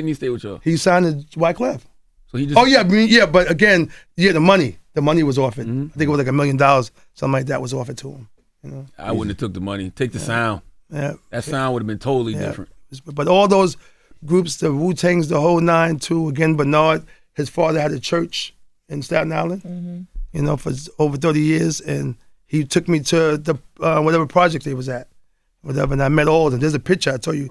he stay with y'all? He signed to Wyclef. So he just. Oh yeah, but again, the money was offered. I think it was like $1 million, something like that was offered to him. You know, I wouldn't have took the money. Take the sound. Yeah, that sound would have been totally different. But all those groups, the Wu-Tangs, the whole nine too. Again, Bernard, his father had a church in Staten Island, you know, for over 30 years, and he took me to the whatever project they was at, whatever, and I met all of them. There's a picture I told you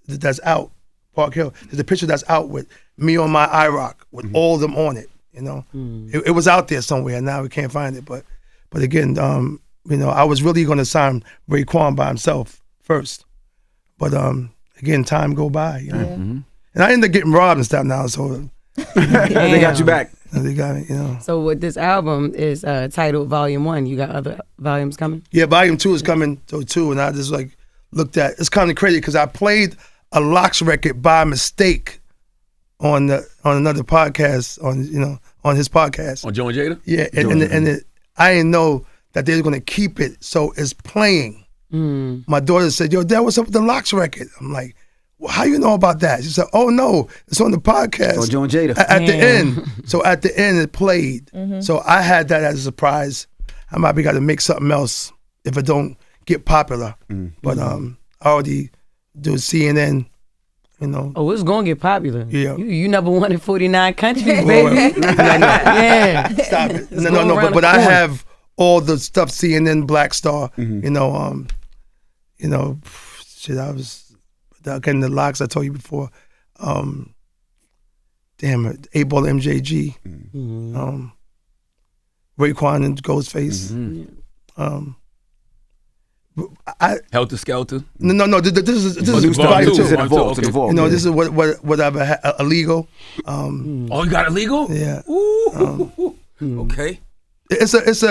that's out, Park Hill. There's a picture that's out with me on my IROC with all of them on it. You know, it was out there somewhere. Now we can't find it, but again, you know, I was really going to sign Raekwon by himself first, but again, time go by, you know, and I ended up getting robbed and stuff now. So they got you back. They got it, you know. So with this album is titled Volume 1. You got other volumes coming? Yeah, Volume 2 is coming too, and I just like looked at. It's kind of crazy because I played a Lox record by mistake on another podcast on his podcast on Joe and Jada. Yeah, and I didn't know that they were going to keep it, so it's playing. My daughter said, "Yo, Dad, what's up with the Lox record?" I'm like, well, "How you know about that?" She said, "Oh no, it's on the podcast." On Joe and Jada. At the end, so at the end it played. So I had that as a surprise. I might be got to make something else if it don't get popular. But I already do CNN. You know. Oh, it's gonna get popular. Yeah. You number one in 49 countries, baby. Yeah. Stop it. No. But I have all the stuff, CNN, Black Star. You know, shit. I was again the Lox I told you before. Damn it, 8-Ball MJG. Raekwon and Ghostface. Helter Skelter. No. This is volume 2. You know, this is what I've had. Illegal. Oh, you got Illegal? Yeah. Okay. It's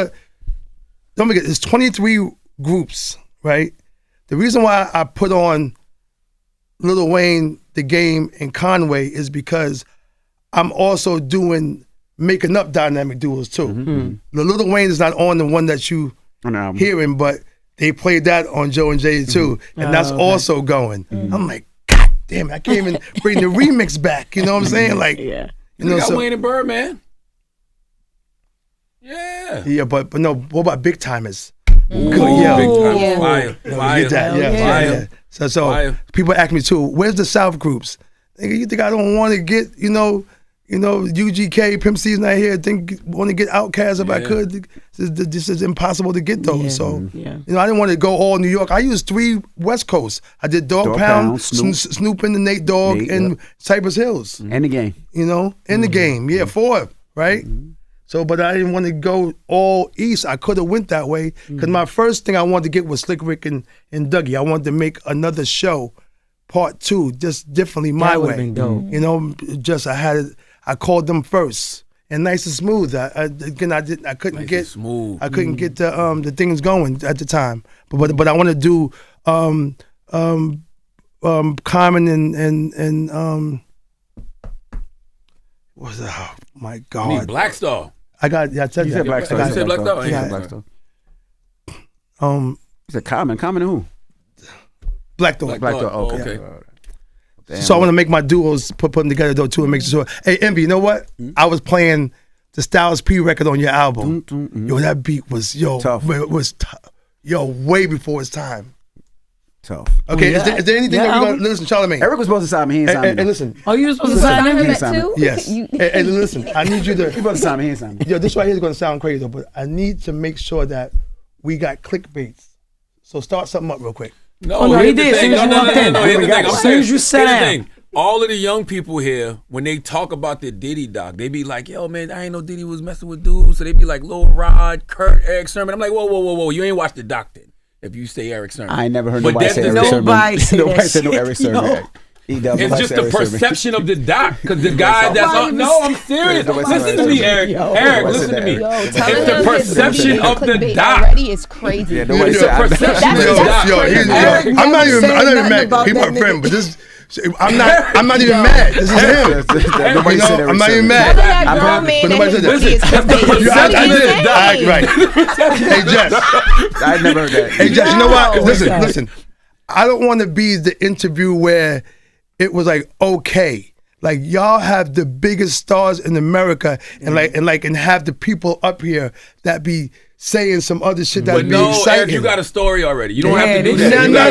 don't forget, it's 23 groups, right? The reason why I put on Lil Wayne, The Game, and Conway is because I'm also making up dynamic duos too. The Lil Wayne is not on the one that you hearing, but they played that on Joe and Jada too, and that's also going. I'm like, God damn it, I can't even bring the remix back. You know what I'm saying? Like, yeah. You got Wayne and Bird, man. Yeah. Yeah, but no. What about big timers? Ooh, Yeah. big time. Yeah. Fire. Get that? Yeah. So Fire. people ask me too, where's the South groups? Nigga, you think I don't want to get, UGK, Pimp C's not here, want to get Outkast if I could. This is impossible to get those. Yeah. So, Yeah. I didn't want to go all New York. I used 3 West Coast. I did Dog Pound, Snoop and the Nate Dogg, and Cypress Hills. And the game. In the game. Yeah, 4, right? So, but I didn't want to go all East. I could have went that way because my first thing I wanted to get was Slick Rick and Dougie. I wanted to make another show, part 2, just differently my way. Been dope. I called them first and Nice and Smooth. I couldn't Nice get and Smooth. I couldn't get the things going at the time. But I want to do Common and what's that? Oh my God! I mean, Black Star. I said You said Black Star. You said Black Star. Yeah, Black Star. You said Common and who? Black Dog. Black Dog. Oh, Okay. Damn. So I want to make my duos, put them together though too, and make sure. Hey, Envy, you know what? I was playing the Styles P record on your album. Yo, that beat was tough. It was way before its time. Tough. Okay, is there anything that we're gonna listen, Charlamagne? Erick was supposed to sign me. He ain't signed me. And listen. Oh, you were supposed to Sign sign him him? that too? Yes. And listen, I need you to. He supposed to sign me. He ain't signed me. Yo, this right here is gonna sound crazy though, but I need to make sure that we got clickbaits. So start something up real quick. No, he did. As soon as you walked in. Here's the thing. As soon as you sat down. All of the young people here, when they talk about the Diddy doc, they be like, yo, man, I ain't know Diddy was messing with dudes. So they be like, Lil Rod, Kurt, Erick Sermon. I'm like, whoa. You ain't watched the doc then, if you say Erick Sermon. I ain't never heard But nobody that's say the- Erick Sermon. Nobody said Nobody that said no shit, Erick Sermon. yo. It's just the perception of the doc, because the guy that's no, I'm serious. Listen to me, Eric. Eric, listen to me. It's the perception of the doc. Already is crazy. Yeah, nobody It's said the perception of the That's doc. crazy. I'm not even nothing mad. about He's that my nigga. friend, but this. I'm not even mad. This is him. Nobody said Erick I'm not even Sermon. mad. That grown man But nobody and said his that. bookie is crazy. I did it. Insane. Right. Hey, Jess. I never heard that. Hey, Jess, you know what? Listen. I don't want to be the interview where it was like, okay, like y'all have the biggest stars in America and have the people up here that be saying some other shit that But be no, exciting. Eric, you got a story already. You don't Yeah, have to do this- that. No.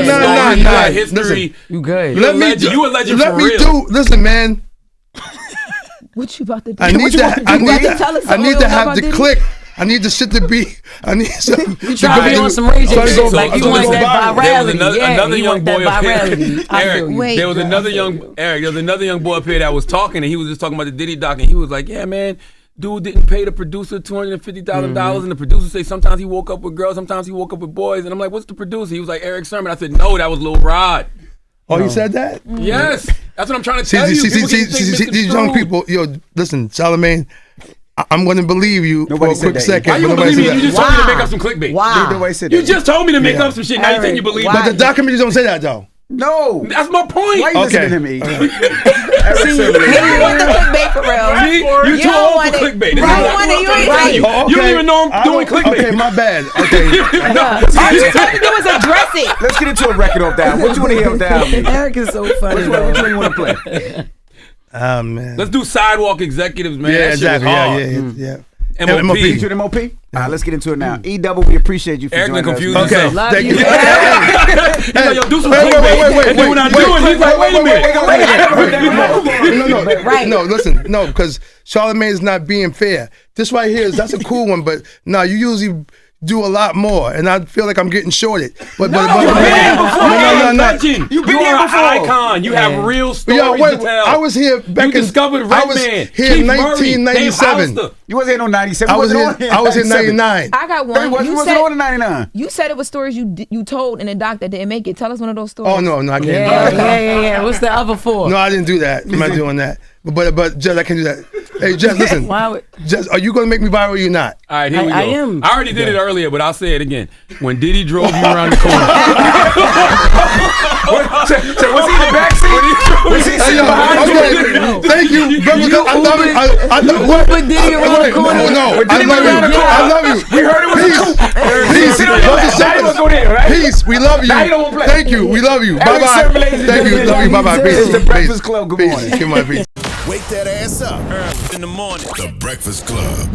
You got history. Listen. You good. You a legend. You a legend Let for me real. listen, man. What you about to do? I need to have about the Diddy? click. I need the shit to be. I need some. You try to be on some Ray J shit. Like you want that There was virality. Yeah, another you young want that boy up here. virality. I feel Eric, you. Wait. there was another young boy up here that was talking, and he was just talking about the Diddy doc, and he was like, "Yeah, man, dude didn't pay the producer $250,000, and the producer say sometimes he woke up with girls, sometimes he woke up with boys." And I'm like, "What's the producer?" He was like, "Erick Sermon." I said, "No, that was Lil Rod." Oh, he said that? Yes, that's what I'm trying to tell you. People get These young people, yo, listen, Charlamagne, I'm going to believe you Nobody for a quick said that. Why second. you but don't nobody believe me? said You that. just told me to make up some clickbait. Wow. Nobody said You that. just told me to make up some shit. Now you think you believe me? But the documentaries don't say that, though. No. That's my point. Why you Okay. listening to me? You want the clickbait for real? See? You too don't old want for it. clickbait. This Right, is want it, you ain't right. right. You don't even know I'm doing clickbait. Okay, my bad. Okay. All you have to do is address it. Let's get into a record off that. What you want to hear off that album? Eric is so funny. Which one you want to play? Oh, man. Let's do Sidewalk Executives, man. Yeah, That shit was exactly. hard. Yeah. MOP. MOP. You to MOP? All right, let's get into it now. E-Double, we appreciate you for Eric joining done us. confused Okay, himself. thank you. He's like, yo, do some Wait, clickbait. And then when I do it, he's like, wait a minute. Right. No, listen, no, because Charlamagne is not being fair. This right here that's a cool one, but no, you usually do a lot more, and I feel like I'm getting shorted. But You've been here before. You've been here before. An icon. You have real stories to tell. I was here back You discovered I was Redman, here in Keith Murray, 1997. Dave Houster. You wasn't in on 97. I was in 99. I got Hey, one. you wasn't on in 99. You said it was stories you told in the doc that didn't make it. Tell us one of those stories. Oh no, I can't. Yeah. What's the other four? No, I didn't do that. I'm not doing that. But Jess, I can't do that. Hey, Jess, listen. Why would- Jess, are you gonna make me viral or you not? All right, here we go. I am. I already did it earlier, but I'll say it again. When Diddy drove you around the corner. So was he in the backseat? Was he Hey, sitting yo, behind you? okay. Thank you, brother. I love it. I love Put Diddy around the corner. No, I love you. I love you. We heard it was a coup. Peace. Sit on your lap. Now you wanna go there, right? Peace. We love you. Now you don't wanna play. Thank you. We love you. Bye Erick bye. Sermon, ladies and Thank you. gentlemen. Love you. Bye bye. Peace. It's the Peace. Breakfast Club. Good Peace. morning. Give my peace. Wake that ass up. In the morning. The Breakfast Club.